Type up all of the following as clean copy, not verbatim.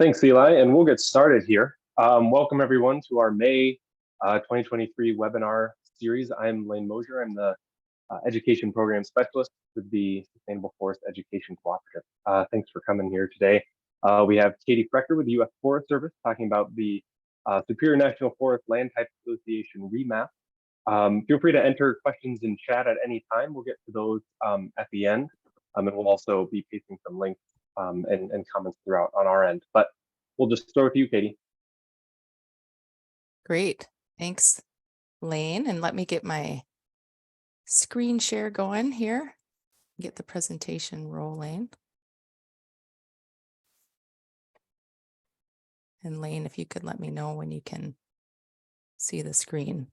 Thanks, Eli, and we'll get started here. Welcome, everyone, to our May 2023 webinar series. I'm Lane Mosier. I'm the Education Program Specialist with the Sustainable Forest Education Cooperative. Thanks for coming here today. We have Katie Frerker with the U.S. Forest Service talking about the Superior National Forest Landtype Association Remap. Feel free to enter questions in chat at any time. We'll get to those at the end, and we'll also be pasting some links and comments throughout on our end. But we'll just start with you, Katie. Great. Thanks, Lane. And let me get my screen share going here. Get the presentation rolling. And Lane, if you could let me know when you can see the screen.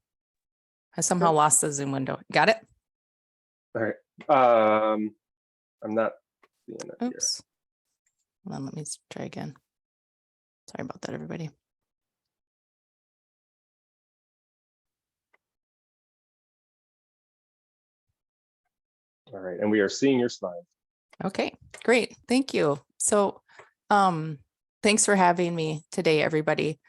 I somehow lost the Zoom window. Got it? All right. I'm not seeing it. Oops. Hold on, let me try again. Sorry about that, everybody. All right, and we are seeing your slides. Okay, great. Thank you. So thanks for having me today, everybody.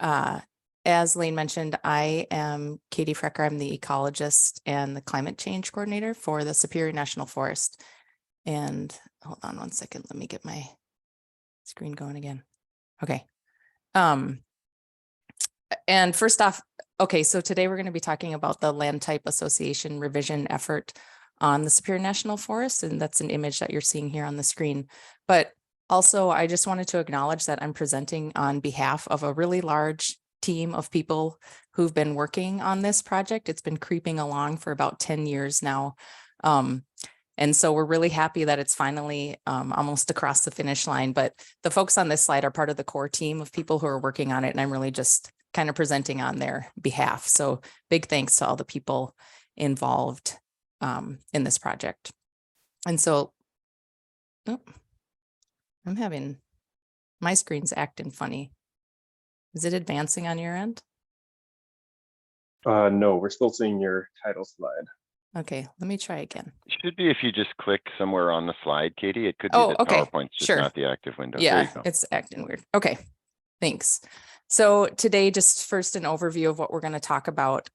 As Lane mentioned, I am Katie Frerker. I'm the ecologist and the climate change coordinator for the Superior National Forest. And hold on one second, let me get my screen going again. Okay. And first off, okay, so today we're going to be talking about the Landtype Association revision effort on the Superior National Forest, and that's an image that you're seeing here on the screen. But also, I just wanted to acknowledge that I'm presenting on behalf of a really large team of people who've been working on this project. It's been creeping along for about 10 years now. And so we're really happy that it's finally almost across the finish line. But the folks on this slide are part of the core team of people who are working on it. And I'm really just kind of presenting on their behalf. So big thanks to all the people involved in this project. And so, I'm having, my screen's acting funny. Is it advancing on your end? No, we're still seeing your title slide. Okay, let me try again. It should be if you just click somewhere on the slide, Katie. It could be that okay. PowerPoint's just sure. not the active window. Yeah, there you go. It's acting weird. Okay, thanks. So today, just first an overview of what we're going to talk about.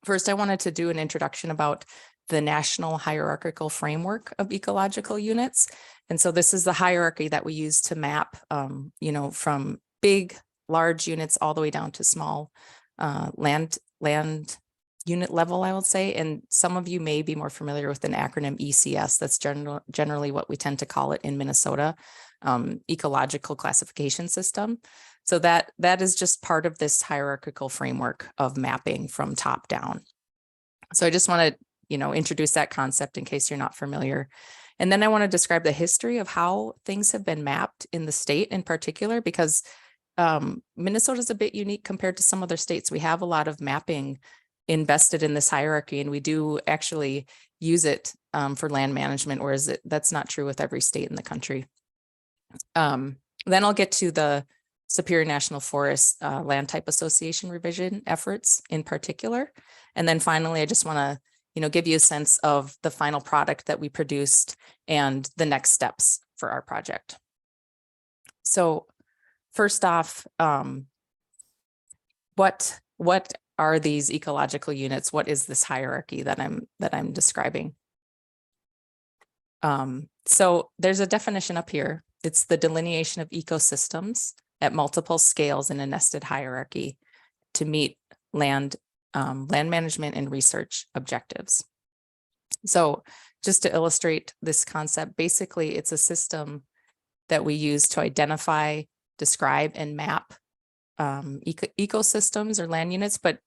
First, I wanted to do an introduction about the National Hierarchical Framework of Ecological Units. And so this is the hierarchy that we use to map, from big, large units all the way down to small land unit level, I would say. And some of you may be more familiar with an acronym ECS. That's generally what we tend to call it in Minnesota, Ecological Classification System. So that is just part of this hierarchical framework of mapping from top down. So I just want to, introduce that concept in case you're not familiar. And then I want to describe the history of how things have been mapped in the state in particular, because Minnesota is a bit unique compared to some other states. We have a lot of mapping invested in this hierarchy, and we do actually use it for land management, whereas that's not true with every state in the country. Then I'll get to the Superior National Forest Landtype Association revision efforts in particular. And then finally, I just want to, give you a sense of the final product that we produced and the next steps for our project. So first off, what are these ecological units? What is this hierarchy that I'm describing? So there's a definition up here. It's the delineation of ecosystems at multiple scales in a nested hierarchy to meet land management and research objectives. So just to illustrate this concept, basically it's a system that we use to identify, describe, and map ecosystems or land units, but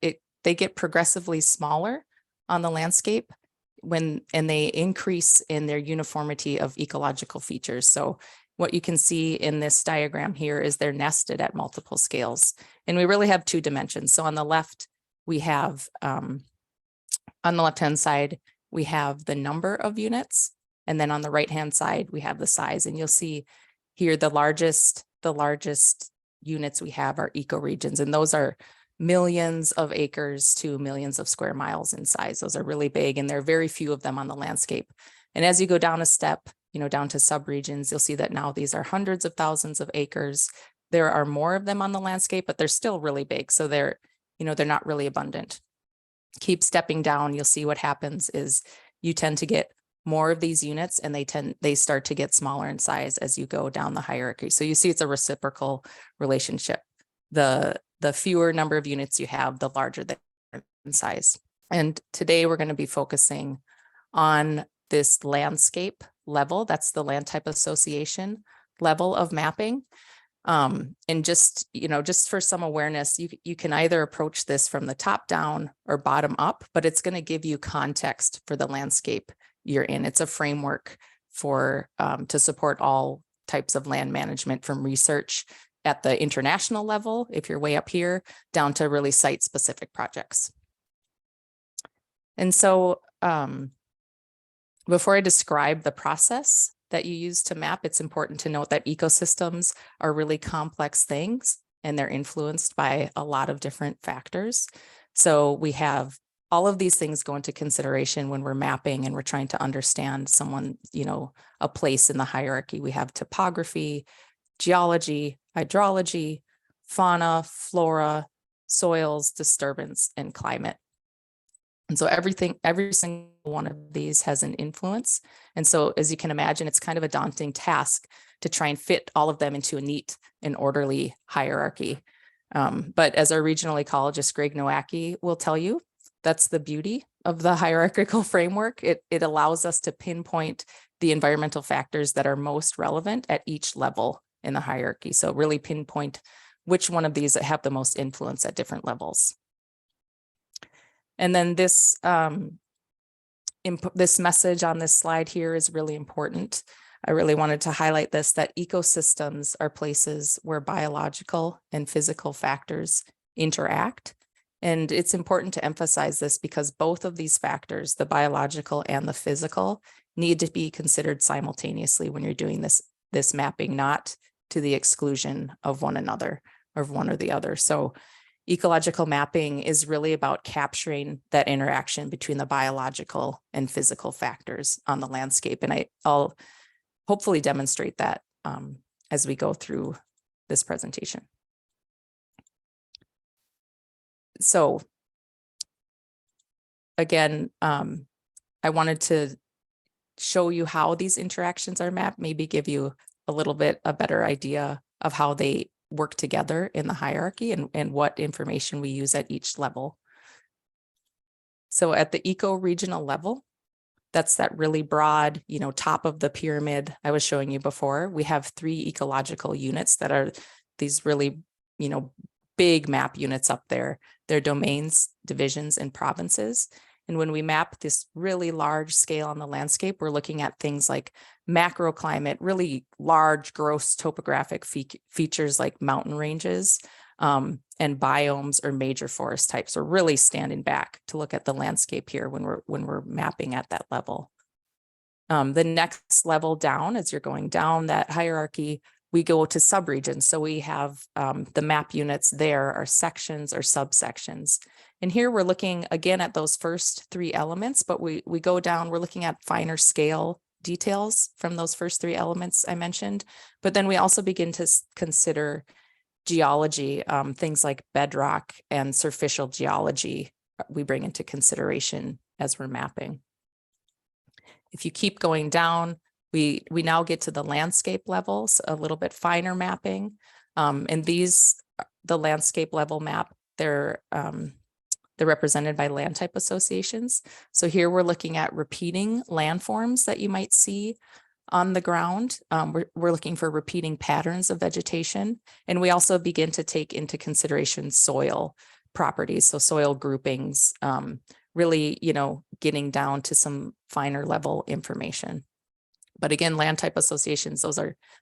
they get progressively smaller on the landscape and they increase in their uniformity of ecological features. So what you can see in this diagram here is they're nested at multiple scales, and we really have two dimensions. So on the left, we have on the left-hand side, we have the number of units, and then on the right-hand side, we have the size. And you'll see here the largest units we have are ecoregions, and those are millions of acres to millions of square miles in size. Those are really big, and there are very few of them on the landscape. And as you go down a step, down to subregions, you'll see that now these are hundreds of thousands of acres. There are more of them on the landscape, but they're still really big. So they're not really abundant. Keep stepping down, you'll see what happens is you tend to get more of these units, and they start to get smaller in size as you go down the hierarchy. So you see it's a reciprocal relationship. The fewer number of units you have, the larger they are in size. And today we're going to be focusing on this landscape level. That's the Landtype Association level of mapping. And just for some awareness, you can either approach this from the top down or bottom up, but it's going to give you context for the landscape you're in. It's a framework for to support all types of land management, from research at the international level, if you're way up here, down to really site-specific projects. And so before I describe the process that you use to map, it's important to note that ecosystems are really complex things, and they're influenced by a lot of different factors. So we have all of these things go into consideration when we're mapping and we're trying to understand someone, a place in the hierarchy. We have topography, geology, hydrology, fauna, flora, soils, disturbance, and climate. And so every single one of these has an influence. And so, as you can imagine, it's kind of a daunting task to try and fit all of them into a neat and orderly hierarchy. But as our regional ecologist, Greg Nowacki, will tell you, that's the beauty of the hierarchical framework. It allows us to pinpoint the environmental factors that are most relevant at each level in the hierarchy. So really pinpoint which one of these that have the most influence at different levels. And then this message on this slide here is really important. I really wanted to highlight this, that ecosystems are places where biological and physical factors interact. And it's important to emphasize this because both of these factors, the biological and the physical, need to be considered simultaneously when you're doing this mapping, not to the exclusion of one another or of one or the other. So ecological mapping is really about capturing that interaction between the biological and physical factors on the landscape. And I'll hopefully demonstrate that as we go through this presentation. So again, I wanted to show you how these interactions are mapped, maybe give you a little bit a better idea of how they work together in the hierarchy and what information we use at each level. So at the eco-regional level, that's that really broad, top of the pyramid I was showing you before. We have 3 ecological units that are these really, big map units up there. They're domains, divisions, and provinces. And when we map this really large scale on the landscape, we're looking at things like macroclimate, really large, gross topographic features like mountain ranges, and biomes or major forest types. We're really standing back to look at the landscape here when we're mapping at that level. The next level down, as you're going down that hierarchy, we go to subregions. So we have the map units there are sections or subsections. And here we're looking again at those first 3 elements, but we go down, we're looking at finer scale details from those first 3 elements I mentioned. But then we also begin to consider geology, things like bedrock and surficial geology we bring into consideration as we're mapping. If you keep going down, we now get to the landscape levels, a little bit finer mapping. And the landscape level map, they're represented by Landtype associations. So here we're looking at repeating landforms that you might see on the ground. We're looking for repeating patterns of vegetation. And we also begin to take into consideration soil properties, so soil groupings, really, getting down to some finer level information. But again, Landtype associations,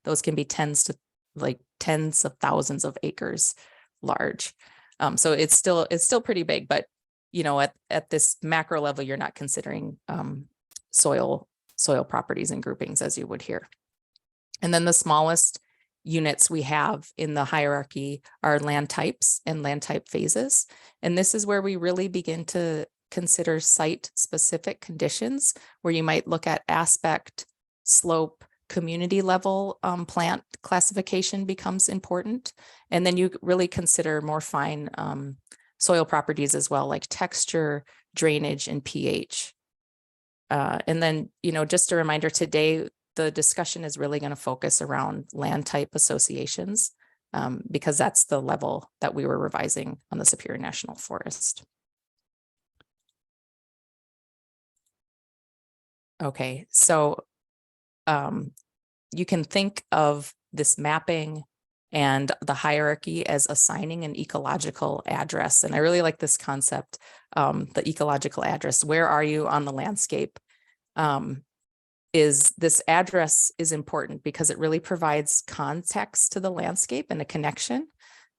those can be tens of thousands of acres large. So it's still pretty big, but at this macro level, you're not considering soil properties and groupings as you would here. And then the smallest units we have in the hierarchy are land types and land type phases. And this is where we really begin to consider site specific conditions, where you might look at aspect, slope, community level plant classification becomes important. And then you really consider more fine soil properties as well, like texture, drainage, and pH. And then, just a reminder, today, the discussion is really going to focus around land type associations because that's the level that we were revising on the Superior National Forest. Okay, so you can think of this mapping and the hierarchy as assigning an ecological address. And I really like this concept, the ecological address. Where are you on the landscape? This address is important because it really provides context to the landscape and a connection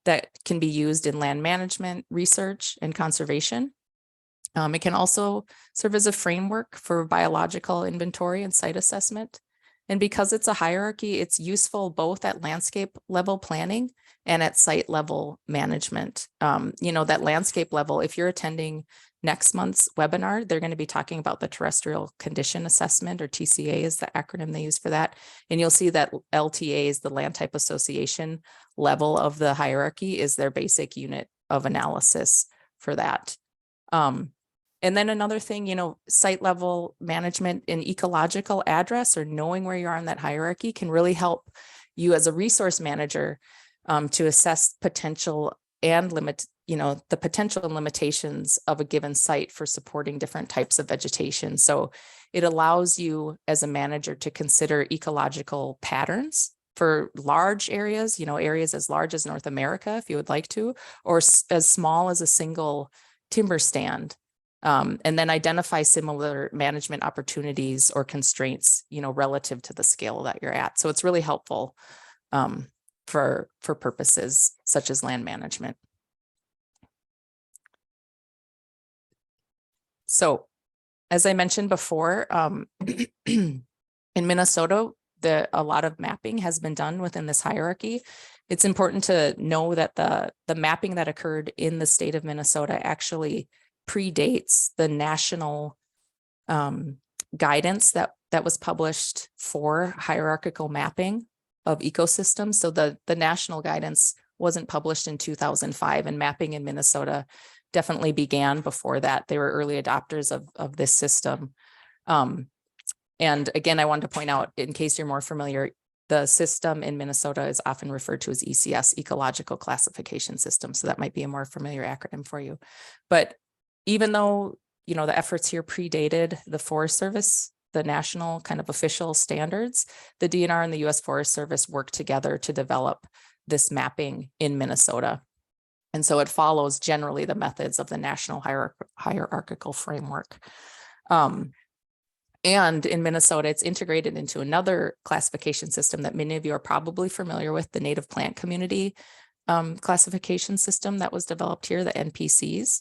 that can be used in land management, research, and conservation. It can also serve as a framework for biological inventory and site assessment. And because it's a hierarchy, it's useful both at landscape level planning and at site level management. That landscape level, if you're attending next month's webinar, they're going to be talking about the terrestrial condition assessment, or TCA is the acronym they use for that. And you'll see that LTA is the land type association level of the hierarchy, is their basic unit of analysis for that. And then another thing, site level management in ecological address, or knowing where you are in that hierarchy, can really help you as a resource manager to assess potential and the potential and limitations of a given site for supporting different types of vegetation. So it allows you as a manager to consider ecological patterns for large areas, areas as large as North America, if you would like to, or as small as a single timber stand. And then identify similar management opportunities or constraints, relative to the scale that you're at. So it's really helpful for purposes such as land management. So, as I mentioned before, in Minnesota, a lot of mapping has been done within this hierarchy. It's important to know that the mapping that occurred in the state of Minnesota actually predates the national guidance that was published for hierarchical mapping of ecosystems. So the national guidance wasn't published in 2005, and mapping in Minnesota definitely began before that. They were early adopters of this system. And again, I wanted to point out, in case you're more familiar, the system in Minnesota is often referred to as ECS, Ecological Classification System. So that might be a more familiar acronym for you. But even though, the efforts here predated the Forest Service, the national kind of official standards, the DNR and the U.S. Forest Service worked together to develop this mapping in Minnesota. And so it follows generally the methods of the national hierarchical framework. And in Minnesota, it's integrated into another classification system that many of you are probably familiar with, the Native Plant Community classification system that was developed here, the NPCs.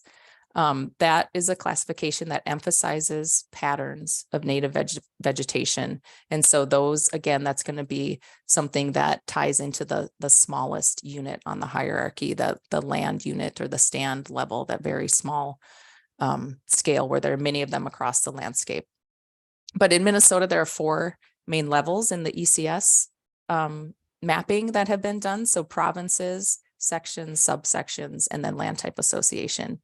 That is a classification that emphasizes patterns of native vegetation. And so those, again, that's going to be something that ties into the smallest unit on the hierarchy, the land unit or the stand level, that very small scale where there are many of them across the landscape. But in Minnesota, there are 4 main levels in the ECS mapping that have been done. So provinces, sections, subsections, and then land type association.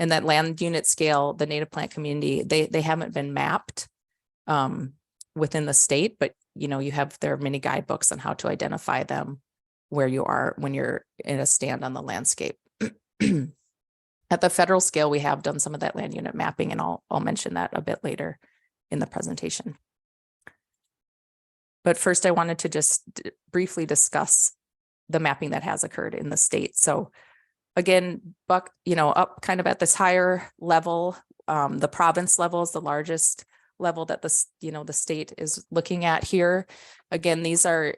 And that land unit scale, the native plant community, they haven't been mapped within the state, but there are many guidebooks on how to identify them where you are when you're in a stand on the landscape. At the federal scale, we have done some of that land unit mapping, and I'll mention that a bit later in the presentation. But first, I wanted to just briefly discuss the mapping that has occurred in the state. So again, up kind of at this higher level, the province level is the largest level that the state is looking at here. Again, these are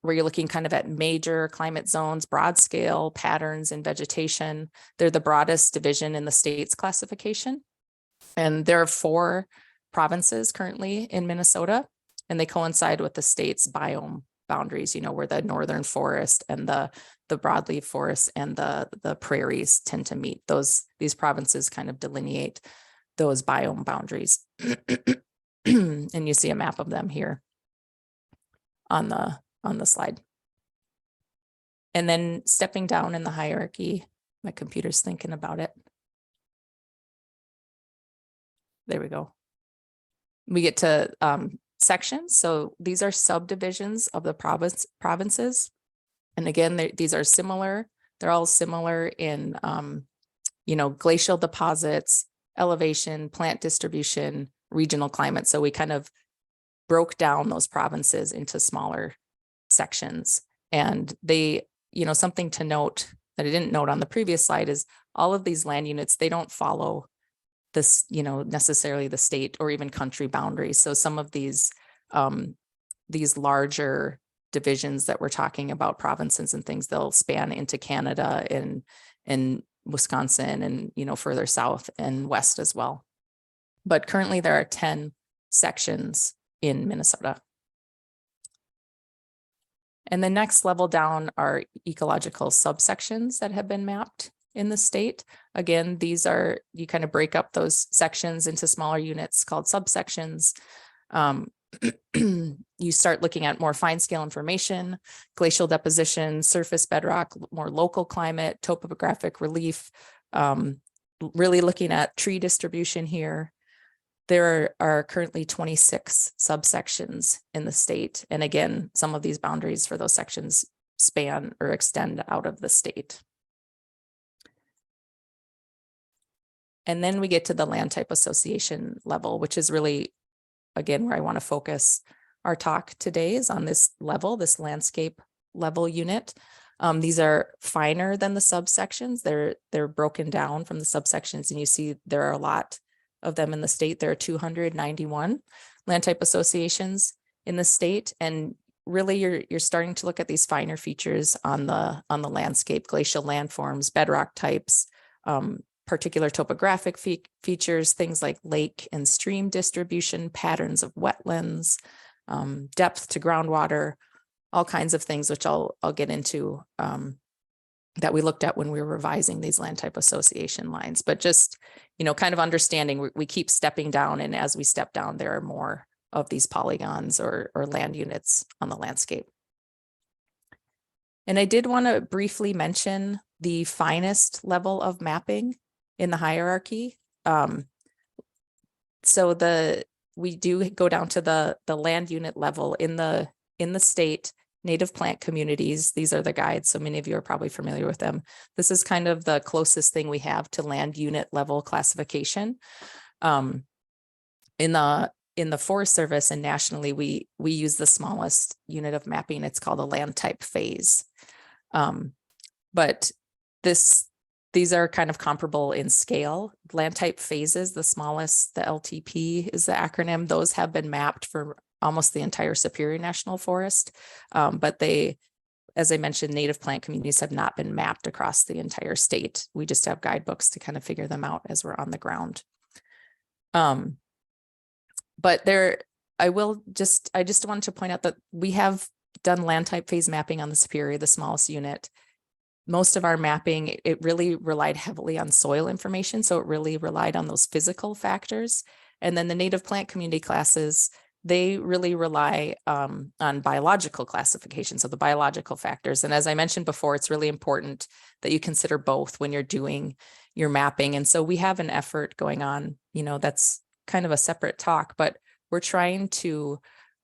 where you're looking kind of at major climate zones, broad scale patterns in vegetation. They're the broadest division in the state's classification. And there are 4 provinces currently in Minnesota, and they coincide with the state's biome boundaries, where the northern forest and the broadleaf forests and the prairies tend to meet. These provinces kind of delineate those biome boundaries. And you see a map of them here. on the slide. And then stepping down in the hierarchy, my computer's thinking about it. There we go. We get to sections. So these are subdivisions of the provinces. And again, these are similar. They're all similar in, glacial deposits, elevation, plant distribution, regional climate. So we kind of broke down those provinces into smaller sections. And they, something to note that I didn't note on the previous slide is all of these land units, they don't follow this, necessarily the state or even country boundaries. So some of these larger divisions that we're talking about, provinces and things, they'll span into Canada and Wisconsin and, further south and west as well. But currently there are 10 sections in Minnesota. And the next level down are ecological subsections that have been mapped in the state. Again, these are, you kind of break up those sections into smaller units called subsections. You start looking at more fine scale information, glacial deposition, surface bedrock, more local climate, topographic relief, really looking at tree distribution here. There are currently 26 subsections in the state. And again, some of these boundaries for those sections span or extend out of the state. And then we get to the land type association level, which is really, again, where I want to focus our talk today is on this level, this landscape level unit. These are finer than the subsections. They're broken down from the subsections, and you see there are a lot of them in the state. There are 291 land type associations in the state, and really you're starting to look at these finer features on the landscape, glacial landforms, bedrock types, particular topographic features, things like lake and stream distribution, patterns of wetlands, depth to groundwater, all kinds of things, which I'll get into that we looked at when we were revising these land type association lines. But just, kind of understanding we keep stepping down, and as we step down, there are more of these polygons or land units on the landscape. And I did want to briefly mention the finest level of mapping in the hierarchy. So we do go down to the land unit level in the state. Native plant communities, these are the guides, so many of you are probably familiar with them. This is kind of the closest thing we have to land unit level classification. In the Forest Service and nationally, we use the smallest unit of mapping. It's called a land type phase. But these are kind of comparable in scale. Land type phases, the smallest, the LTP is the acronym. Those have been mapped for almost the entire Superior National Forest. But they, as I mentioned, native plant communities have not been mapped across the entire state. We just have guidebooks to kind of figure them out as we're on the ground. But I just wanted to point out that we have done land type phase mapping on the Superior, the smallest unit. Most of our mapping, it really relied heavily on soil information. So it really relied on those physical factors. And then the native plant community classes, they really rely on biological classification, so the biological factors. And as I mentioned before, it's really important that you consider both when you're doing your mapping. And so we have an effort going on, that's kind of a separate talk, but we're trying to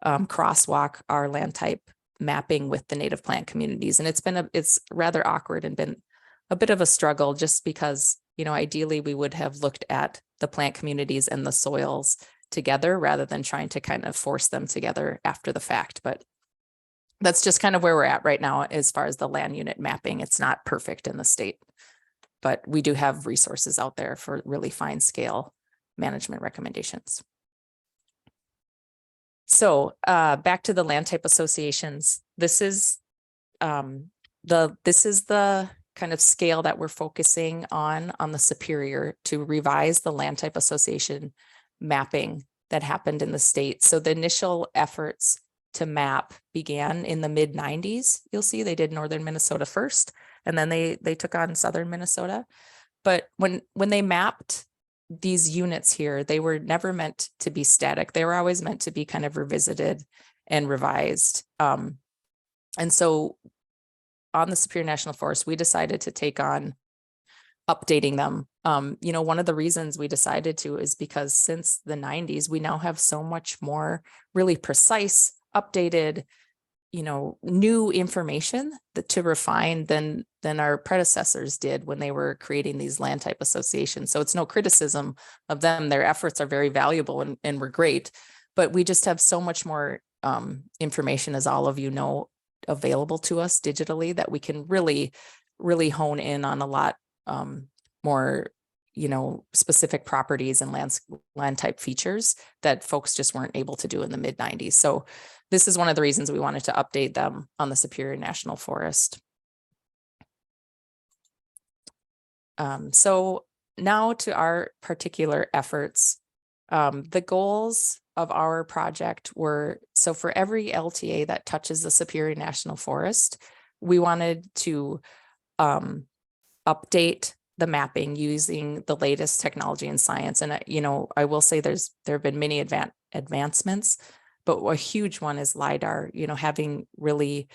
crosswalk our land type mapping with the native plant communities. And it's rather awkward and been a bit of a struggle, just because, ideally we would have looked at the plant communities and the soils together rather than trying to kind of force them together after the fact. But that's just kind of where we're at right now as far as the land unit mapping. It's not perfect in the state, but we do have resources out there for really fine scale management recommendations. So back to the land type associations. This is the kind of scale that we're focusing on the Superior to revise the land type association mapping that happened in the state. So the initial efforts to map began in the mid-90s. You'll see they did northern Minnesota first, and then they took on southern Minnesota. But when they mapped these units here, they were never meant to be static. They were always meant to be kind of revisited and revised. And so on the Superior National Forest, we decided to take on updating them. You know, one of the reasons we decided to is because since the 90s, we now have so much more really precise, updated, you know, new information that to refine than our predecessors did when they were creating these land type associations. So it's no criticism of them. Their efforts are very valuable and were great, but we just have so much more information, as all of you know, available to us digitally, that we can really hone in on a lot more, you know, specific properties and land type features that folks just weren't able to do in the mid 90s. So this is one of the reasons we wanted to update them on the Superior National Forest. So now to our particular efforts. The goals of our project were, so for every LTA that touches the Superior National Forest, we wanted to update the mapping using the latest technology and science. And, you know, I will say there have been many advancements, but a huge one is LiDAR, you know, having really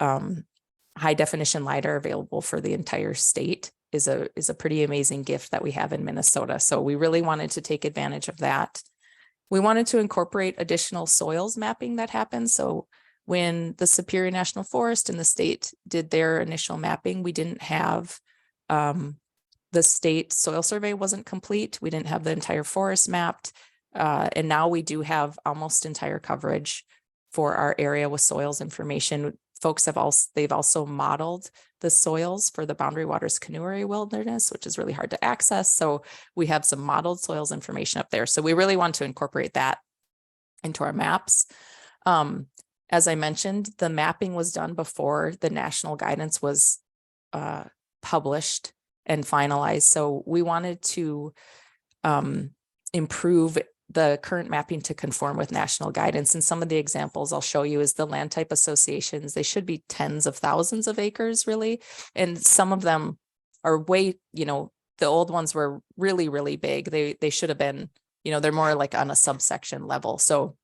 high definition LiDAR available for the entire state is a pretty amazing gift that we have in Minnesota. So we really wanted to take advantage of that. We wanted to incorporate additional soils mapping that happens. So when the Superior National Forest and the state did their initial mapping, we didn't have the state soil survey wasn't complete. We didn't have the entire forest mapped. And now we do have almost entire coverage for our area with soils information. Folks have they've also modeled the soils for the Boundary Waters Canoe Area Wilderness, which is really hard to access. So we have some modeled soils information up there. So we really want to incorporate that into our maps. As I mentioned, the mapping was done before the national guidance was published and finalized. So we wanted to improve the current mapping to conform with national guidance. And some of the examples I'll show you is the land type associations. They should be tens of thousands of acres, really. And some of them are way, you know, the old ones were really, really big. They should have been, you know, they're more like on a subsection level. So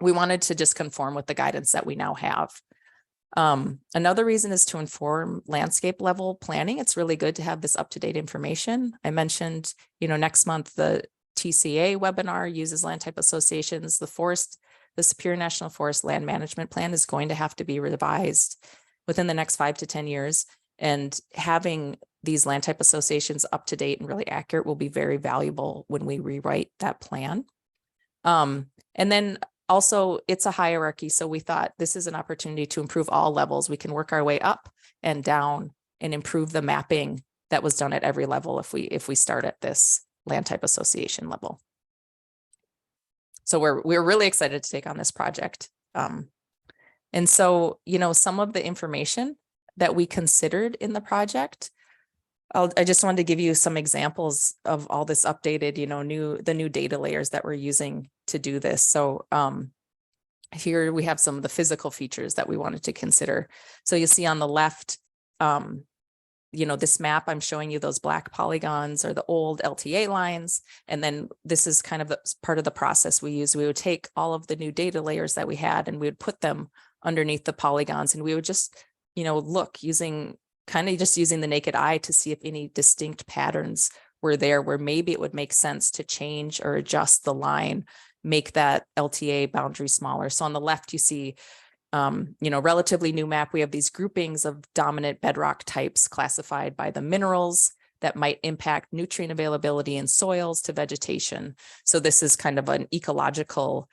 we wanted to just conform with the guidance that we now have. Another reason is to inform landscape level planning. It's really good to have this up-to-date information. I mentioned, you know, next month, the TCA webinar uses land type associations. The Superior National Forest Land Management Plan is going to have to be revised within the next 5 to 10 years. And having these land type associations up to date and really accurate will be very valuable when we rewrite that plan. And then also it's a hierarchy. So we thought this is an opportunity to improve all levels. We can work our way up and down and improve the mapping that was done at every level if we start at this land type association level. So we're really excited to take on this project. And so, you know, some of the information that we considered in the project, I just wanted to give you some examples of all this updated, you know, the new data layers that we're using to do this. So here we have some of the physical features that we wanted to consider. So you see on the left, you know, this map, I'm showing you those black polygons are the old LTA lines. And then this is kind of the part of the process we use. We would take all of the new data layers that we had and we would put them underneath the polygons. And we would just, you know, look using the naked eye to see if any distinct patterns were there where maybe it would make sense to change or adjust the line, make that LTA boundary smaller. So on the left, you see you know, relatively new map. We have these groupings of dominant bedrock types classified by the minerals that might impact nutrient availability in soils to vegetation. So this is kind of an ecological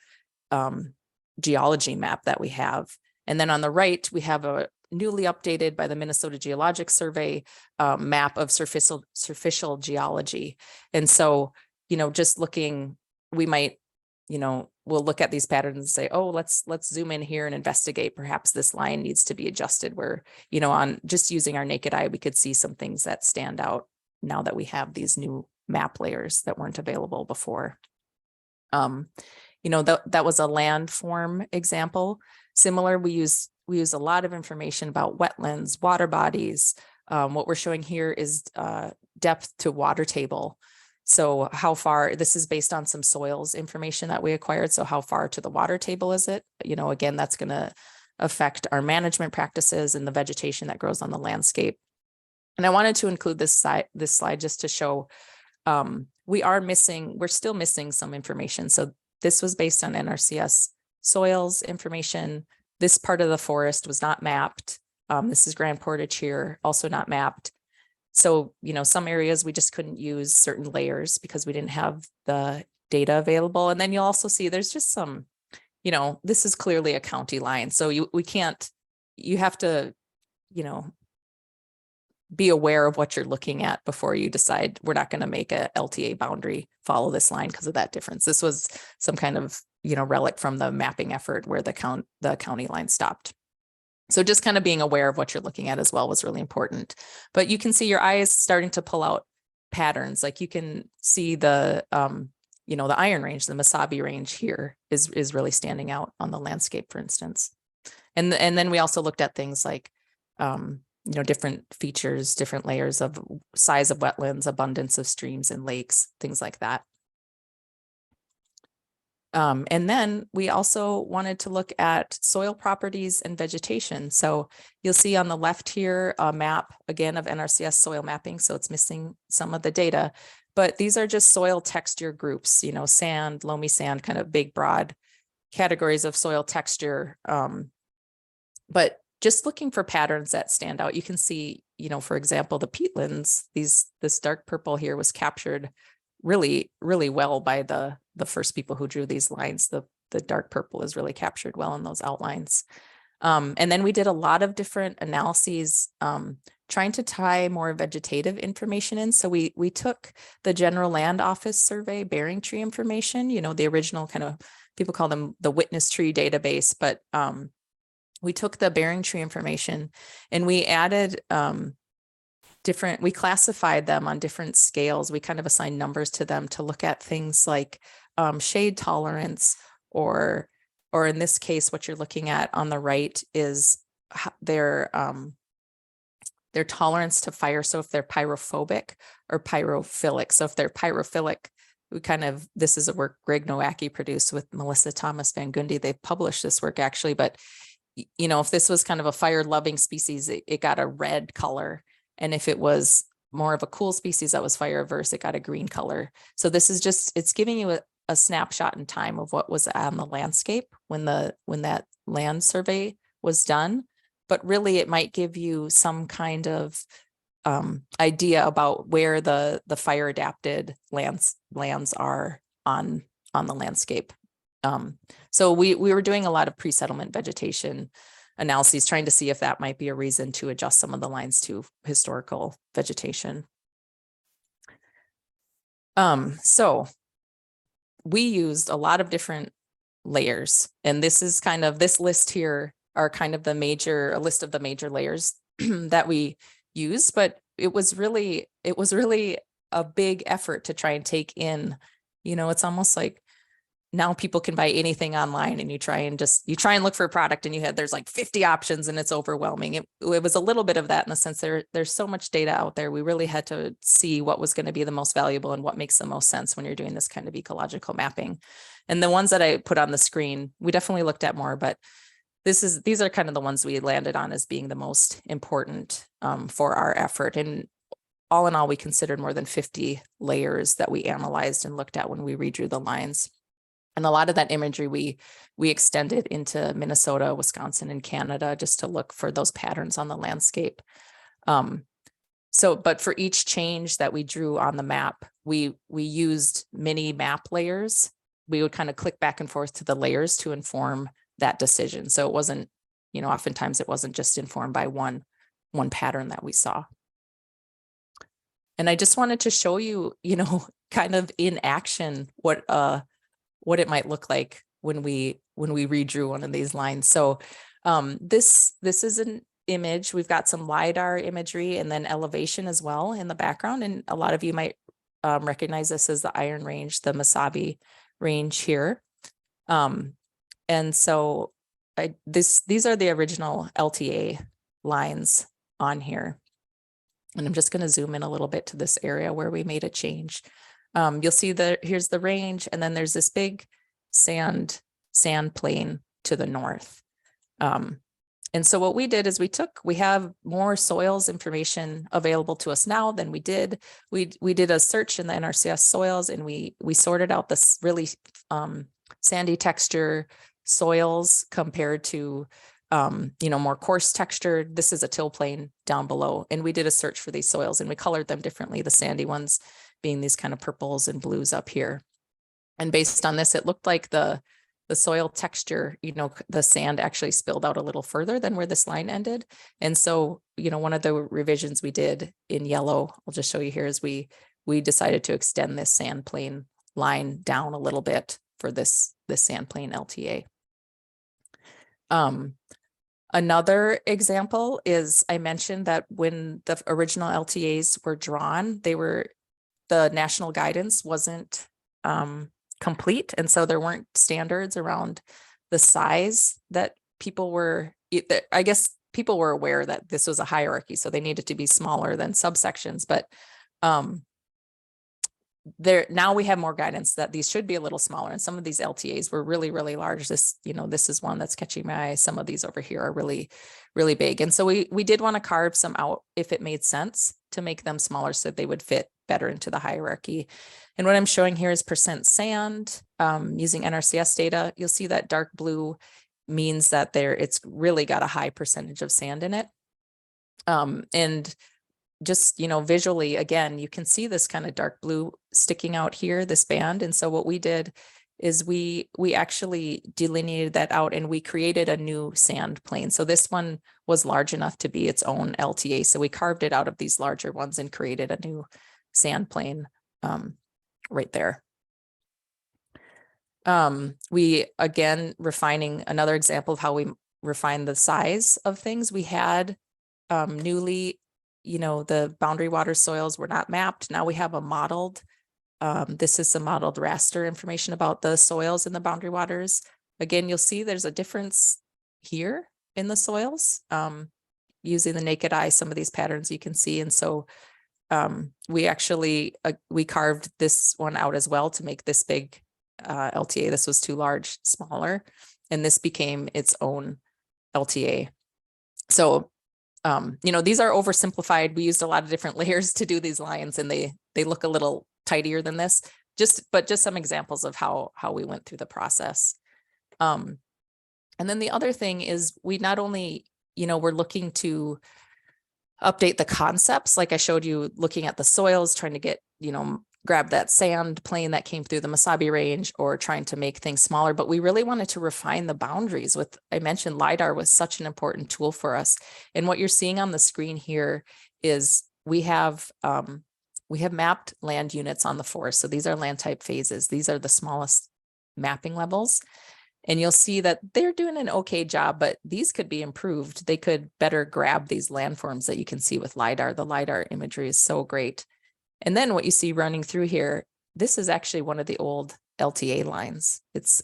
geology map that we have. And then on the right, we have a newly updated by the Minnesota Geologic Survey map of surficial geology. And so, you know, just looking, we might, you know, we'll look at these patterns and say, oh, let's zoom in here and investigate. Perhaps this line needs to be adjusted where, you know, on just using our naked eye, we could see some things that stand out now that we have these new map layers that weren't available before. You know, that was a landform example. Similar, we use a lot of information about wetlands, water bodies. What we're showing here is depth to water table. So how far, this is based on some soils information that we acquired. So how far to the water table is it? You know, again, that's going to affect our management practices and the vegetation that grows on the landscape. And I wanted to include this slide just to show we're still missing some information. So this was based on NRCS soils information. This part of the forest was not mapped. This is Grand Portage here, also not mapped. So, you know, some areas we just couldn't use certain layers because we didn't have the data available. And then you'll also see there's just some, you know, this is clearly a county line. So you have to, you know, be aware of what you're looking at before you decide we're not going to make a LTA boundary follow this line because of that difference. This was some kind of, you know, relic from the mapping effort where the county line stopped. So just kind of being aware of what you're looking at as well was really important. But you can see your eyes starting to pull out patterns. Like you can see the, you know, the Iron Range, the Mesabi Range here is really standing out on the landscape, for instance. And then we also looked at things like, you know, different features, different layers of size of wetlands, abundance of streams and lakes, things like that. And then we also wanted to look at soil properties and vegetation. So you'll see on the left here a map again of NRCS soil mapping. So it's missing some of the data, but these are just soil texture groups, you know, sand, loamy sand, kind of big, broad categories of soil texture. But just looking for patterns that stand out, you can see, you know, for example, the peatlands, this dark purple here was captured really, really well by the first people who drew these lines. The dark purple is really captured well in those outlines. And then we did a lot of different analyses, trying to tie more vegetative information in. So we took the General Land Office survey bearing tree information, you know, the original kind of, people call them the witness tree database, but we took the bearing tree information and we added we classified them on different scales. We kind of assigned numbers to them to look at things like shade tolerance, or in this case, what you're looking at on the right is their tolerance to fire. So if they're pyrophobic or pyrophilic. So if they're pyrophilic, this is a work Greg Nowacki produced with Melissa Thomas Van Gundy. They've published this work actually, but you know, if this was kind of a fire loving species, it got a red color. And if it was more of a cool species that was fire averse, it got a green color. So this is just, it's giving you a snapshot in time of what was on the landscape when that land survey was done. But really it might give you some kind of idea about where the fire adapted lands are on the landscape. So we were doing a lot of pre-settlement vegetation analyses, trying to see if that might be a reason to adjust some of the lines to historical vegetation. So we used a lot of different layers, and this is kind of, this list here are kind of a list of the major layers that we use, but it was really a big effort to try and take in, you know, it's almost like now people can buy anything online and you try and look for a product and there's like 50 options and it's overwhelming. It was a little bit of that in the sense there's so much data out there. We really had to see what was going to be the most valuable and what makes the most sense when you're doing this kind of ecological mapping. And the ones that I put on the screen, we definitely looked at more, but these are kind of the ones we landed on as being the most important for our effort. And all in all, we considered more than 50 layers that we analyzed and looked at when we redrew the lines. And a lot of that imagery we extended into Minnesota, Wisconsin, and Canada just to look for those patterns on the landscape. But for each change that we drew on the map, we used mini map layers. We would kind of click back and forth to the layers to inform that decision. So it wasn't, you know, oftentimes it wasn't just informed by one pattern that we saw. And I just wanted to show you, you know, kind of in action what it might look like when we redrew one of these lines. So this is an image. We've got some LiDAR imagery and then elevation as well in the background. And a lot of you might recognize this as the Iron Range, the Mesabi Range here. And so these are the original LTA lines on here. And I'm just going to zoom in a little bit to this area where we made a change. You'll see that here's the range, and then there's this big sand plain to the north. And so what we did is we have more soils information available to us now than we did. We did a search in the NRCS soils, and we sorted out this really sandy texture soils compared to more coarse texture. This is a till plain down below, and we did a search for these soils, and we colored them differently, the sandy ones being these kind of purples and blues up here. And based on this, it looked like the soil texture, the sand actually spilled out a little further than where this line ended. And so, one of the revisions we did in yellow, I'll just show you here, is we decided to extend this sand plane line down a little bit for this sand plane LTA. Another example is, I mentioned that when the original LTAs were drawn, the national guidance wasn't complete. And so there weren't standards around the size that people were, I guess people were aware that this was a hierarchy, so they needed to be smaller than subsections, but now we have more guidance that these should be a little smaller. And some of these LTAs were really, really large. This is one that's catching my eye. Some of these over here are really, really big. And so we did want to carve some out if it made sense to make them smaller so that they would fit better into the hierarchy. And what I'm showing here is percent sand using NRCS data. You'll see that dark blue means that it's really got a high percentage of sand in it. And just, visually, again, you can see this kind of dark blue sticking out here, this band. And so what we did is we actually delineated that out, and we created a new sand plane. So this one was large enough to be its own LTA. So we carved it out of these larger ones and created a new sand plane right there. We, again, refining another example of how we refine the size of things. We had newly, the boundary water soils were not mapped. Now we have a modeled, this is some modeled raster information about the soils in the boundary waters. Again, you'll see there's a difference here in the soils. Using the naked eye, some of these patterns you can see. And so we actually, we carved this one out as well to make this big LTA. This was too large, smaller, and this became its own LTA. So these are oversimplified. We used a lot of different layers to do these lines, and they look a little tidier than this. But just some examples of how we went through the process. And then the other thing is, we not only, we're looking to update the concepts, like I showed you, looking at the soils, trying to get, grab that sand plane that came through the Mesabi range, or trying to make things smaller, but we really wanted to refine the boundaries. I mentioned LiDAR was such an important tool for us. And what you're seeing on the screen here is we have mapped land units on the forest. So these are land type phases. These are the smallest mapping levels. And you'll see that they're doing an okay job, but these could be improved. They could better grab these landforms that you can see with LiDAR. The LiDAR imagery is so great. And then what you see running through here, this is actually one of the old LTA lines. It's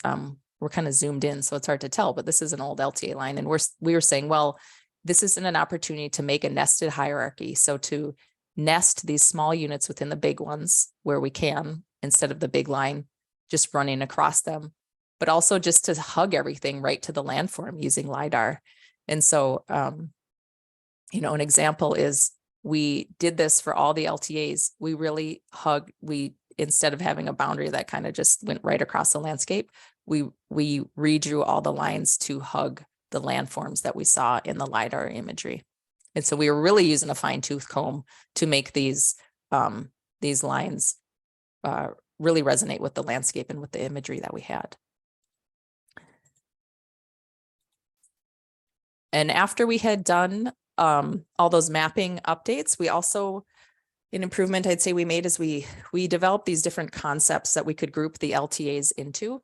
we're kind of zoomed in, so it's hard to tell, but this is an old LTA line. And we were saying, well, this isn't an opportunity to make a nested hierarchy. So to nest these small units within the big ones where we can, instead of the big line just running across them, but also just to hug everything right to the landform using LiDAR. And so, an example is, we did this for all the LTAs. We really instead of having a boundary that kind of just went right across the landscape, we redrew all the lines to hug the landforms that we saw in the LiDAR imagery. And so we were really using a fine-tooth comb to make these lines really resonate with the landscape and with the imagery that we had. And after we had done all those mapping updates, we also, an improvement I'd say we made is we developed these different concepts that we could group the LTAs into.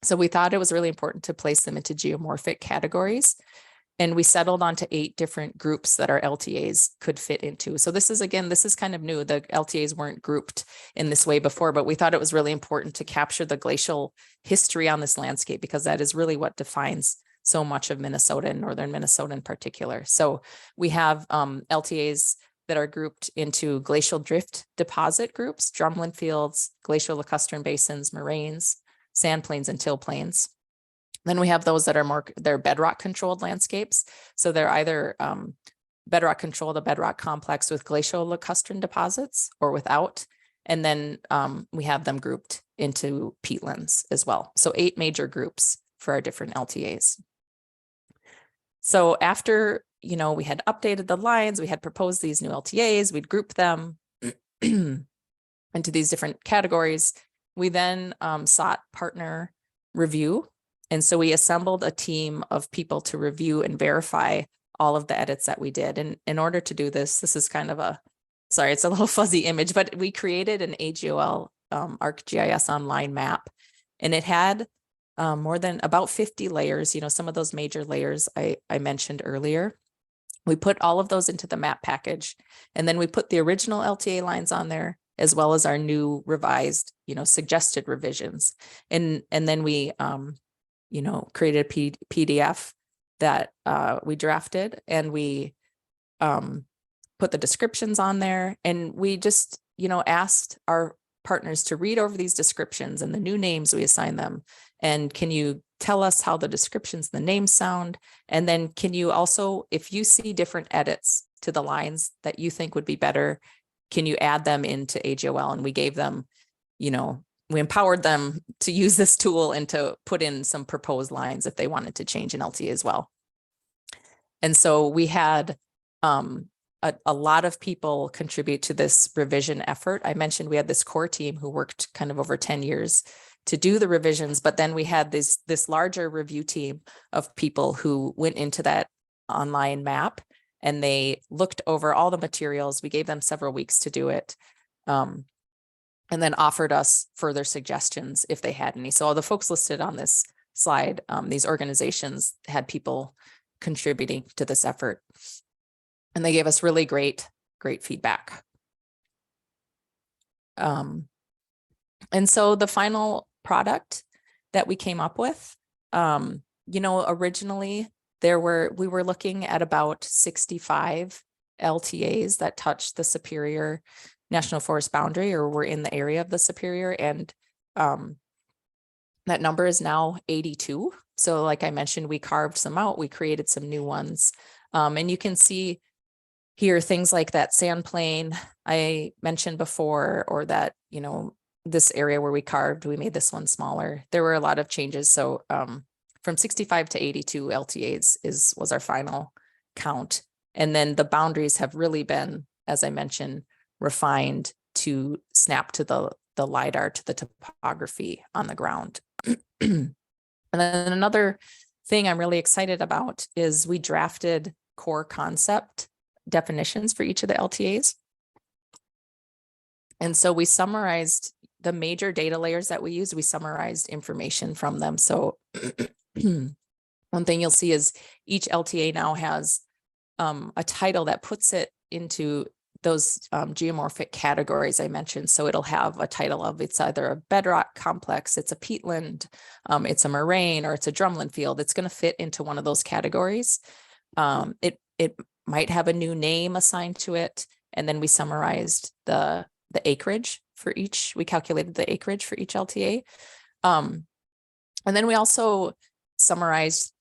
So we thought it was really important to place them into geomorphic categories. And we settled onto 8 different groups that our LTAs could fit into. So this is kind of new. The LTAs weren't grouped in this way before, but we thought it was really important to capture the glacial history on this landscape, because that is really what defines so much of Minnesota and northern Minnesota in particular. So we have LTAs that are grouped into glacial drift deposit groups, drumlin fields, glacial lacustrine basins, moraines, sand plains, and till plains. Then we have those that are they're bedrock controlled landscapes. So they're either bedrock controlled, a bedrock complex with glacial lacustrine deposits or without. And then we have them grouped into peatlands as well. So 8 major groups for our different LTAs. So after, we had updated the lines, we had proposed these new LTAs, we'd group them into these different categories. We then sought partner review. And so we assembled a team of people to review and verify all of the edits that we did. And in order to do this, this is kind of sorry, it's a little fuzzy image, but we created an AGOL ArcGIS online map, and it had more than about 50 layers, some of those major layers I mentioned earlier. We put all of those into the map package, and then we put the original LTA lines on there, as well as our new revised, suggested revisions. And then we, created a PDF that we drafted, and we put the descriptions on there. And we just, asked our partners to read over these descriptions and the new names we assign them. And can you tell us how the descriptions, the names sound? And then can you also, if you see different edits to the lines that you think would be better, can you add them into AGOL? And we gave them, we empowered them to use this tool and to put in some proposed lines if they wanted to change an LTA as well. And so we had a lot of people contribute to this revision effort. I mentioned we had this core team who worked kind of over 10 years to do the revisions, but then we had this larger review team of people who went into that online map and they looked over all the materials. We gave them several weeks to do it, and then offered us further suggestions if they had any. So all the folks listed on this slide, these organizations had people contributing to this effort, and they gave us really great feedback. And so the final product that we came up with, originally we were looking at about 65 LTAs that touched the Superior National Forest boundary or were in the area of the Superior, and that number is now 82. So like I mentioned, we carved some out, we created some new ones, and you can see here things like that sand plain I mentioned before, or that, this area where we carved, we made this one smaller. There were a lot of changes. So from 65 to 82 LTAs was our final count. And then the boundaries have really been, as I mentioned, refined to snap to the LiDAR, to the topography on the ground. And then another thing I'm really excited about is we drafted core concept definitions for each of the LTAs. And so we summarized the major data layers that we use. We summarized information from them. So one thing you'll see is each LTA now has a title that puts it into those geomorphic categories I mentioned. So it'll have a title of, it's either a bedrock complex, it's a peatland, it's a moraine, or it's a drumlin field. It's going to fit into one of those categories. It might have a new name assigned to it. And then we summarized the acreage for each, we calculated the acreage for each LTA. And then we also summarized,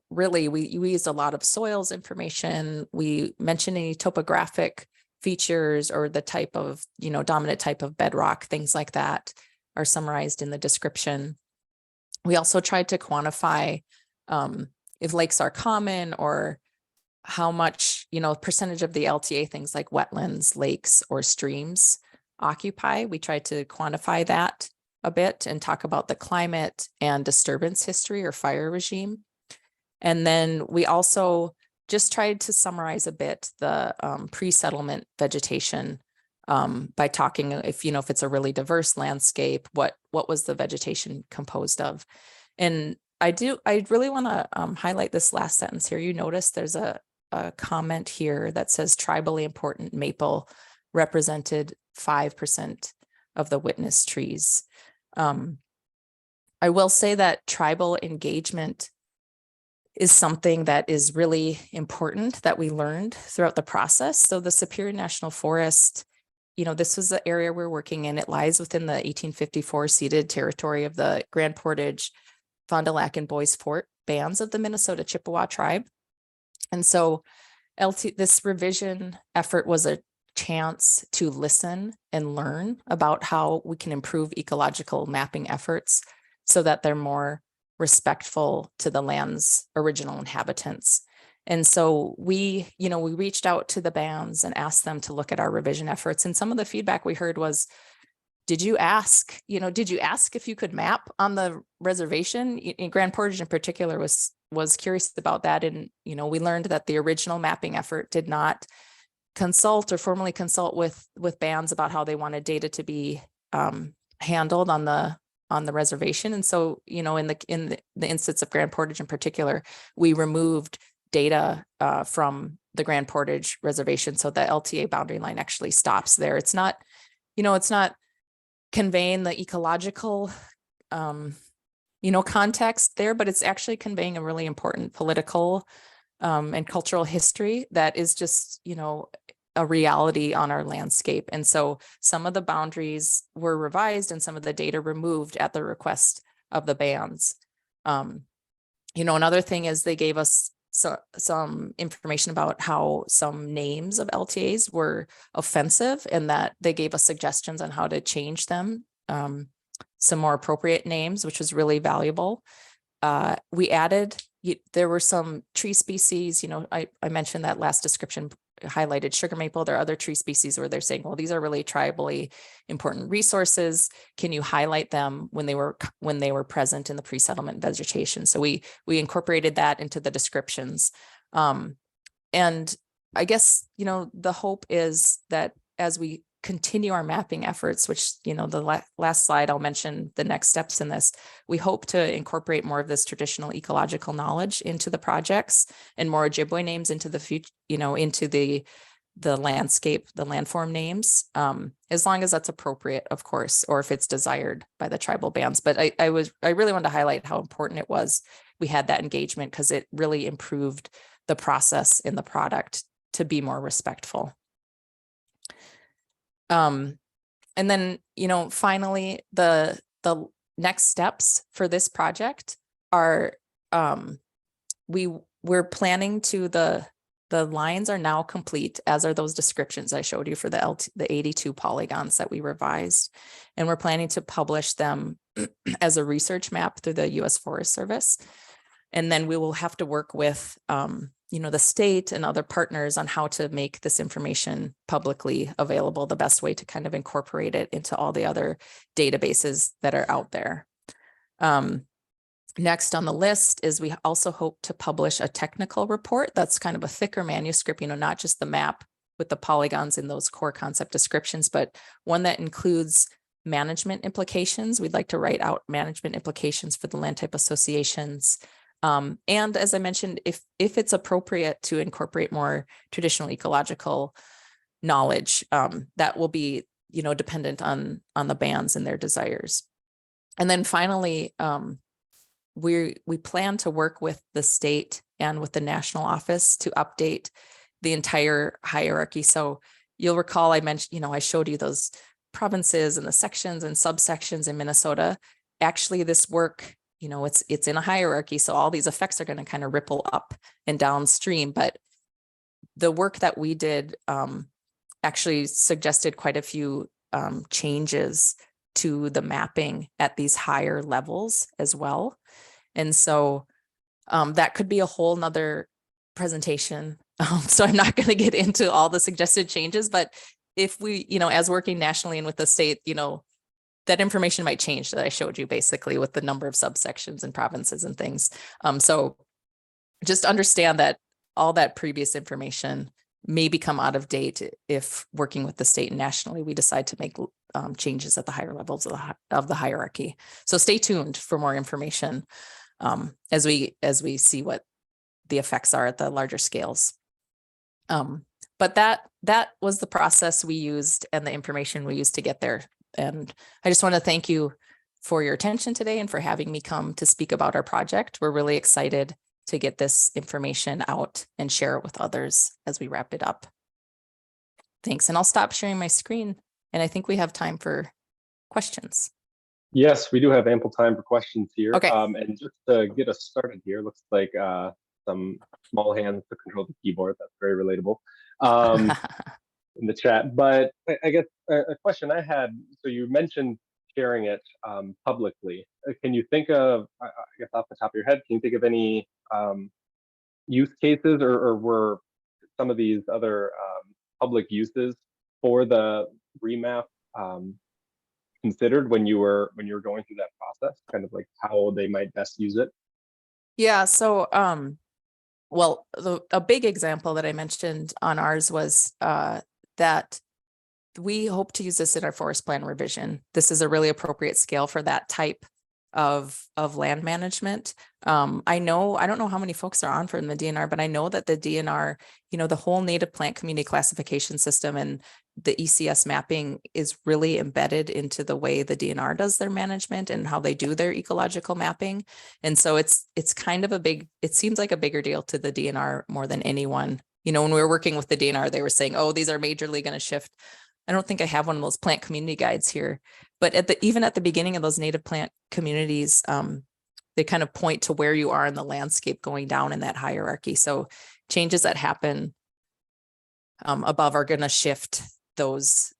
really we used a lot of soils information. We mentioned any topographic features or the type of, dominant type of bedrock, things like that are summarized in the description. We also tried to quantify if lakes are common, or how much, percentage of the LTA, things like wetlands, lakes, or streams occupy. We tried to quantify that a bit and talk about the climate and disturbance history or fire regime. And then we also just tried to summarize a bit the pre-settlement vegetation by talking, if it's a really diverse landscape, what was the vegetation composed of? And I really want to highlight this last sentence here. You notice there's a comment here that says tribally important maple represented 5% of the witness trees. I will say that tribal engagement is something that is really important that we learned throughout the process. So the Superior National Forest, this was the area we're working in. It lies within the 1854 ceded territory of the Grand Portage, Fond du Lac, and Bois Forte bands of the Minnesota Chippewa tribe. And so this revision effort was a chance to listen and learn about how we can improve ecological mapping efforts so that they're more respectful to the land's original inhabitants. And so we reached out to the bands and asked them to look at our revision efforts. And some of the feedback we heard was, did you ask if you could map on the reservation? In Grand Portage in particular was curious about that. And, we learned that the original mapping effort did not consult or formally consult with bands about how they wanted data to be handled on the reservation. And so, in the instance of Grand Portage in particular, we removed data from the Grand Portage reservation. So the LTA boundary line actually stops there. It's not conveying the ecological, context there, but it's actually conveying a really important political and cultural history that is just, a reality on our landscape. And so some of the boundaries were revised and some of the data removed at the request of the bands. Another thing is they gave us some information about how some names of LTAs were offensive and that they gave us suggestions on how to change them, some more appropriate names, which was really valuable. We added, there were some tree species, I mentioned that last description highlighted sugar maple. There are other tree species where they're saying, well, these are really tribally important resources. Can you highlight them when they were present in the pre-settlement vegetation? So we incorporated that into the descriptions. And I guess, the hope is that as we continue our mapping efforts, which, the last slide, I'll mention the next steps in this. We hope to incorporate more of this traditional ecological knowledge into the projects and more Ojibwe names into the future, into the landscape, the landform names, as long as that's appropriate, of course, or if it's desired by the tribal bands. But I really wanted to highlight how important it was we had that engagement because it really improved the process in the product to be more respectful. And then, finally, the next steps for this project are, we're planning to, the lines are now complete, as are those descriptions I showed you for the 82 polygons that we revised. And we're planning to publish them as a research map through the U.S. Forest Service. And then we will have to work with, the state and other partners on how to make this information publicly available, the best way to kind of incorporate it into all the other databases that are out there. Next on the list is we also hope to publish a technical report that's kind of a thicker manuscript, not just the map with the polygons in those core concept descriptions, but one that includes management implications. We'd like to write out management implications for the land type associations. And as I mentioned, if it's appropriate to incorporate more traditional ecological knowledge, that will be, dependent on the bands and their desires. And then finally, we plan to work with the state and with the national office to update the entire hierarchy. So you'll recall I mentioned, I showed you those provinces and the sections and subsections in Minnesota. Actually, this work, it's in a hierarchy. So all these effects are going to kind of ripple up and downstream. But the work that we did actually suggested quite a few changes to the mapping at these higher levels as well. And so that could be a whole nother presentation. So I'm not going to get into all the suggested changes, but if we, as working nationally and with the state, that information might change that I showed you basically with the number of subsections and provinces and things. So just understand that all that previous information may become out of date if working with the state and nationally, we decide to make changes at the higher levels of the hierarchy. So stay tuned for more information as we see what the effects are at the larger scales. But that was the process we used and the information we used to get there. And I just want to thank you for your attention today and for having me come to speak about our project. We're really excited to get this information out and share it with others as we wrap it up. Thanks. And I'll stop sharing my screen. And I think we have time for questions. Yes, we do have ample time for questions here. Okay. And just to get us started here, looks like some small hands to control the keyboard. That's very relatable in the chat. But I guess a question I had, so you mentioned sharing it publicly. Can you think of, I guess off the top of your head, can you think of any use cases or were some of these other public uses for the remap considered when you were going through that process, kind of like how they might best use it? Yeah, so well, a big example that I mentioned on ours was that we hope to use this in our forest plan revision. This is a really appropriate scale for that type of land management. I don't know how many folks are on from the DNR, but I know that the DNR, the whole native plant community classification system and the ECS mapping is really embedded into the way the DNR does their management and how they do their ecological mapping. And so it's kind of it seems like a bigger deal to the DNR more than anyone. When we were working with the DNR, they were saying, oh, these are majorly going to shift. I don't think I have one of those plant community guides here, but even at the beginning of those native plant communities, they kind of point to where you are in the landscape going down in that hierarchy. So changes that happen above are going to shift those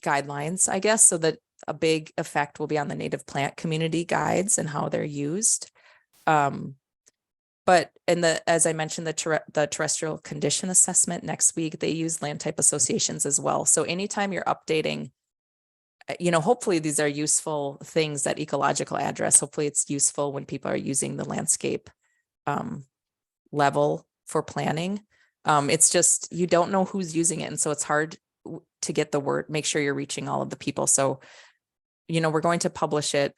guidelines, I guess, so that a big effect will be on the native plant community guides and how they're used. But as I mentioned, the terrestrial condition assessment next week, they use land type associations as well. So anytime you're updating, hopefully these are useful things, that ecological address, hopefully it's useful when people are using the landscape level for planning. It's just, you don't know who's using it. And so it's hard to get the word, make sure you're reaching all of the people. So, we're going to publish it.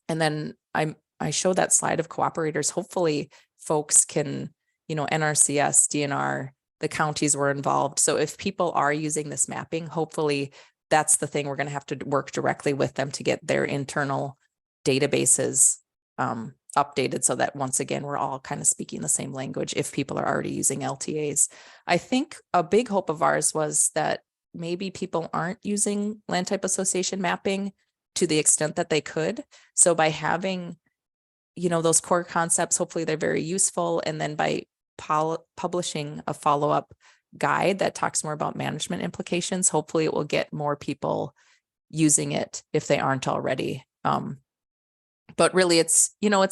And then I show that slide of cooperators. Hopefully folks can, NRCS, DNR, the counties were involved. So if people are using this mapping, hopefully that's the thing, we're going to have to work directly with them to get their internal databases updated so that once again, we're all kind of speaking the same language if people are already using LTAs. I think a big hope of ours was that maybe people aren't using land type association mapping to the extent that they could. So by having, those core concepts, hopefully they're very useful. And then by publishing a follow-up guide that talks more about management implications, hopefully it will get more people using it if they aren't already. But really it's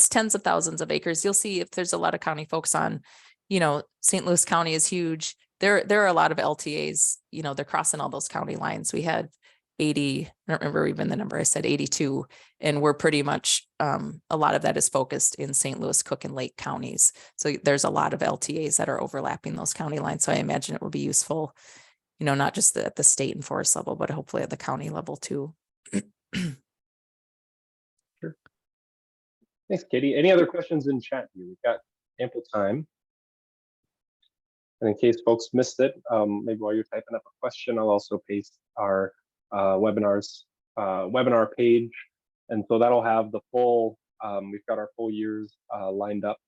tens of thousands of acres. You'll see if there's a lot of county folks on, St. Louis County is huge. There are a lot of LTAs, they're crossing all those county lines. We had 80, I don't remember even the number, I said 82, and we're pretty much, a lot of that is focused in St. Louis, Cook, and Lake counties. So there's a lot of LTAs that are overlapping those county lines. So I imagine it will be useful, not just at the state and forest level, but hopefully at the county level too. Sure. Thanks, Katie. Any other questions in chat here? We've got ample time. And in case folks missed it, maybe while you're typing up a question, I'll also paste our webinar page, and so that'll have the full, we've got our full years lined up.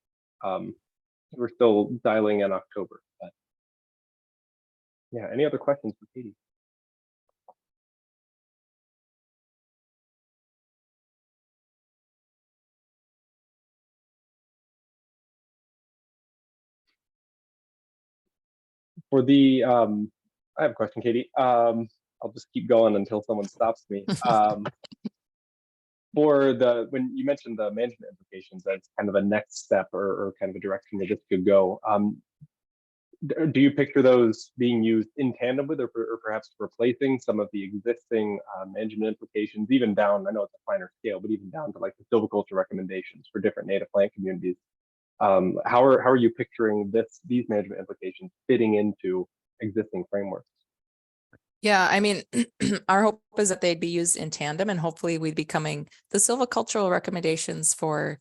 We're still dialing in October, but yeah, any other questions for Katie? For the I have a question, Katie. I'll just keep going until someone stops me. For when you mentioned the management implications, that's kind of a next step or kind of a direction that this could go. Do you picture those being used in tandem with or perhaps replacing some of the existing management implications, even down, I know it's a finer scale, but even down to like the silviculture recommendations for different native plant communities? How are you picturing these management implications fitting into existing frameworks? Yeah, I mean, our hope is that they'd be used in tandem, and hopefully we'd be coming, the silvicultural recommendations for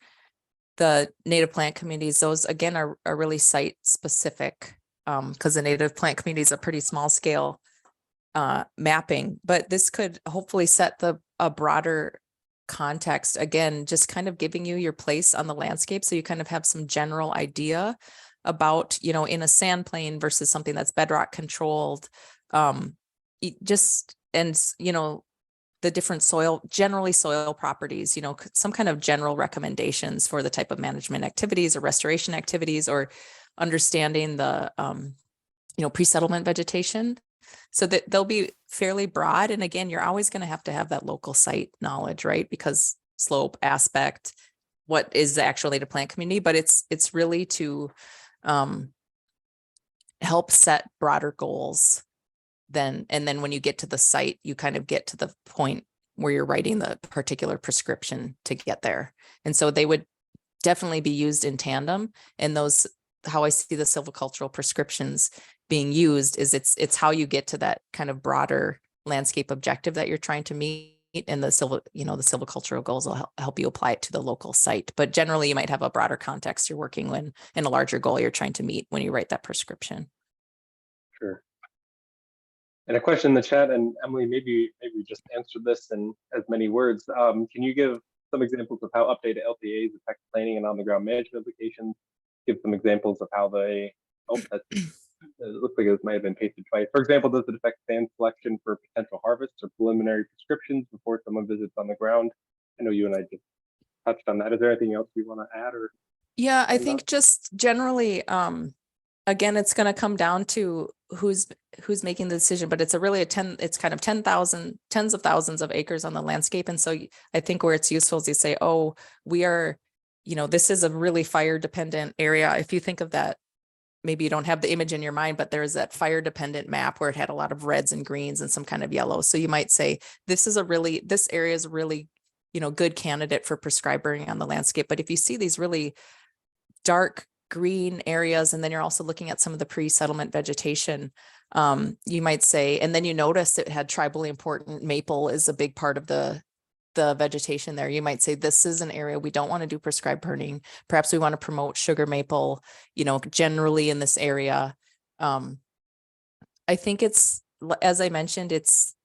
the native plant communities, those again are really site specific, because the native plant community is a pretty small scale mapping, but this could hopefully set a broader context, again, just kind of giving you your place on the landscape. So you kind of have some general idea about, you know, in a sand plane versus something that's bedrock controlled. You know, the different soil, generally soil properties, you know, some kind of general recommendations for the type of management activities or restoration activities, or understanding the, you know, pre-settlement vegetation. So that they'll be fairly broad. And again, you're always going to have that local site knowledge, right? Because slope aspect, what is the actual native plant community, but it's really to help set broader goals. And then when you get to the site, you kind of get to the point where you're writing the particular prescription to get there. And so they would definitely be used in tandem. And those, how I see the silvicultural prescriptions being used is it's how you get to that kind of broader landscape objective that you're trying to meet. And the silvicultural goals will help you apply it to the local site. But generally you might have a broader context you're working when, and a larger goal you're trying to meet when you write that prescription. Sure. And a question in the chat, and Emily, maybe we just answered this in as many words. Can you give some examples of how updated LTAs affect planning and on-the-ground management applications? Give some examples of how they, it looks like it might have been pasted twice. For example, does it affect sand selection for potential harvests or preliminary prescriptions before someone visits on the ground? I know you and I just touched on that. Is there anything else you want to add? Or yeah, I think just generally, again, it's going to come down to who's making the decision, but it's it's kind of tens of thousands of acres on the landscape. And so I think where it's useful is you say, oh, we are, you know, this is a really fire dependent area. If you think of that, maybe you don't have the image in your mind, but there's that fire dependent map where it had a lot of reds and greens and some kind of yellow. So you might say, this area is a really, you know, good candidate for prescribed burning on the landscape. But if you see these really dark green areas, and then you're also looking at some of the pre-settlement vegetation, you might say, and then you notice it had tribally important maple is a big part of the vegetation there. You might say, this is an area we don't want to do prescribed burning. Perhaps we want to promote sugar maple, you know, generally in this area. I think it's, as I mentioned, it's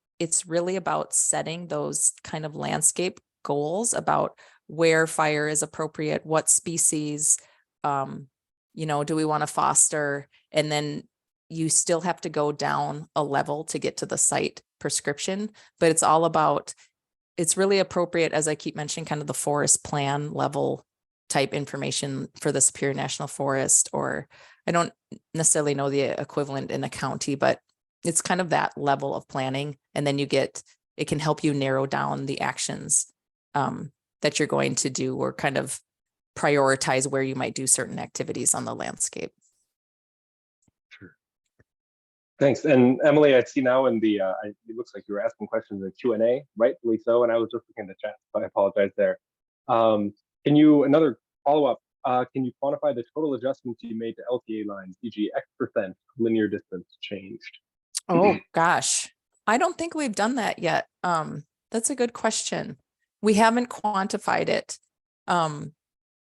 really about setting those kind of landscape goals about where fire is appropriate, what species, you know, do we want to foster? And then you still have to go down a level to get to the site prescription, but it's all about, it's really appropriate, as I keep mentioning, kind of the forest plan level type information for the Superior National Forest, or I don't necessarily know the equivalent in a county, but it's kind of that level of planning. And then it can help you narrow down the actions that you're going to do, or kind of prioritize where you might do certain activities on the landscape. Sure. Thanks. And Emily, I see now in the, it looks like you were asking questions in the Q&A, rightfully so, and I was just looking at the chat, so I apologize there. Another follow-up, can you quantify the total adjustments you made to LTA lines, e.g. X% linear distance changed? Oh gosh, I don't think we've done that yet. That's a good question. We haven't quantified it.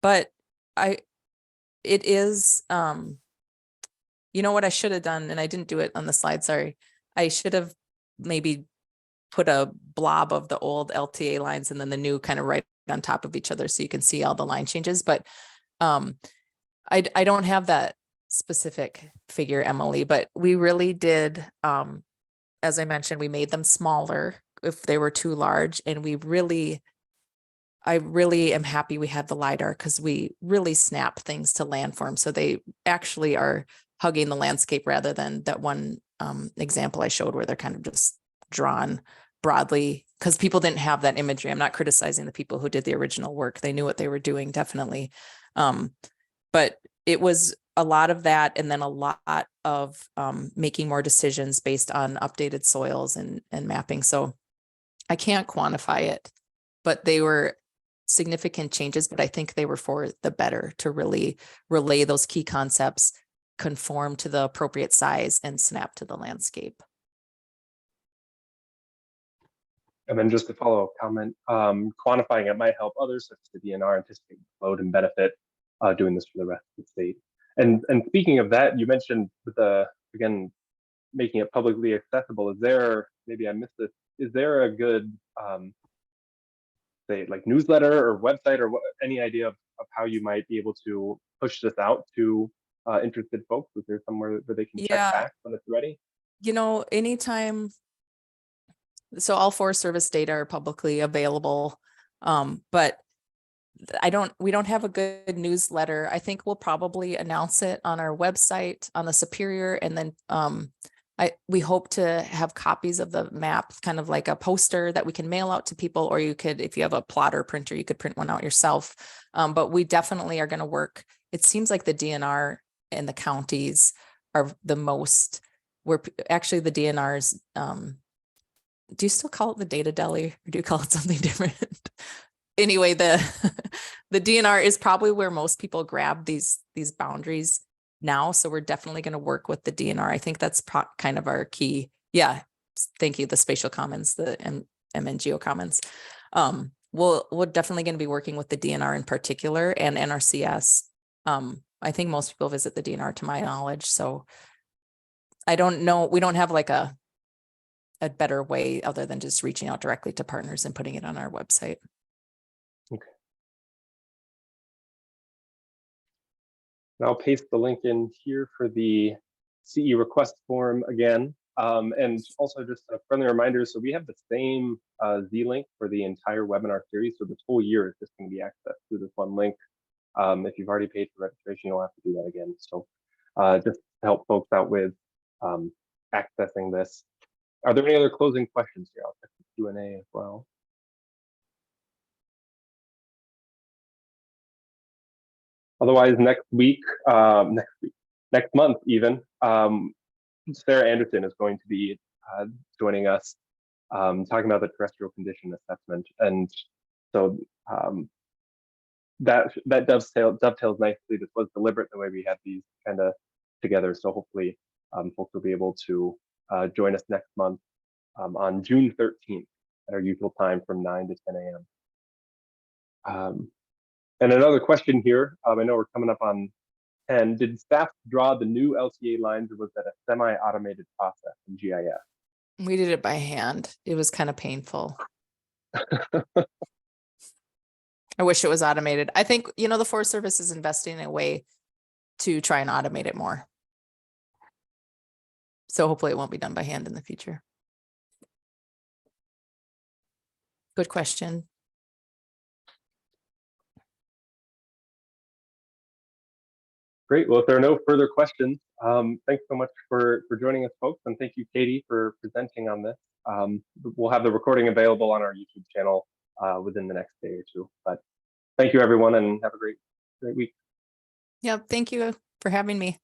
But it is, you know what I should have done, and I didn't do it on the slide, sorry. I should have maybe put a blob of the old LTA lines and then the new kind of right on top of each other so you can see all the line changes. But I don't have that specific figure, Emily, but we really did, as I mentioned, we made them smaller if they were too large, and I really am happy we had the LiDAR, because we really snap things to landforms. So they actually are hugging the landscape rather than that one example I showed where they're kind of just drawn broadly, because people didn't have that imagery. I'm not criticizing the people who did the original work. They knew what they were doing, definitely. But it was a lot of that, and then a lot of making more decisions based on updated soils and mapping. So I can't quantify it, but they were significant changes, but I think they were for the better, to really relay those key concepts, conform to the appropriate size, and snap to the landscape. And then just a follow-up comment, quantifying it might help others, such as the DNR, anticipate load and benefit doing this for the rest of the state. And speaking of that, you mentioned with again, making it publicly accessible. Is there, maybe I missed this, is there a good say like newsletter or website or any idea of how you might be able to push this out to interested folks? Is there somewhere where they can check back when it's ready? Anytime. So all Forest Service data are publicly available, but we don't have a good newsletter. I think we'll probably announce it on our website on the Superior, and then we hope to have copies of the map, kind of like a poster that we can mail out to people, or you could, if you have a plotter printer, you could print one out yourself. But we definitely are going to work. It seems like the DNR and the counties are the most, where actually the DNRs, do you still call it the data deli, or do you call it something different? Anyway, the DNR is probably where most people grab these boundaries now. So we're definitely going to work with the DNR. I think that's kind of our key. Yeah. Thank you. The spatial commons, the MNGO commons. We're definitely going to be working with the DNR in particular and NRCS. I think most people visit the DNR to my knowledge. So I don't know. We don't have like a better way other than just reaching out directly to partners and putting it on our website. Okay. I'll paste the link in here for the CE request form again. And also just a friendly reminder, so we have the same Z-link for the entire webinar series. So this whole year is just going to be accessed through this one link. If you've already paid for registration, you'll have to do that again. So just to help folks out with accessing this. Are there any other closing questions here? I'll check the Q&A as well. Otherwise, next month even, Sarah Anderson is going to be joining us, talking about the terrestrial condition assessment, and so that dovetails nicely. This was deliberate the way we had these kind of together, so hopefully folks will be able to join us next month on June 13th at our usual time from 9 to 10 a.m. And another question here, I know we're coming up on 10. Did staff draw the new LTA lines, or was that a semi-automated process in GIS? We did it by hand. It was kind of painful. I wish it was automated. I think, the Forest Service is investing in a way to try and automate it more. So hopefully it won't be done by hand in the future. Good question. Great. Well, if there are no further questions, thanks so much for joining us, folks. And thank you, Katie, for presenting on this. We'll have the recording available on our YouTube channel within the next day or two. But thank you, everyone, and have a great week. Yeah, thank you for having me.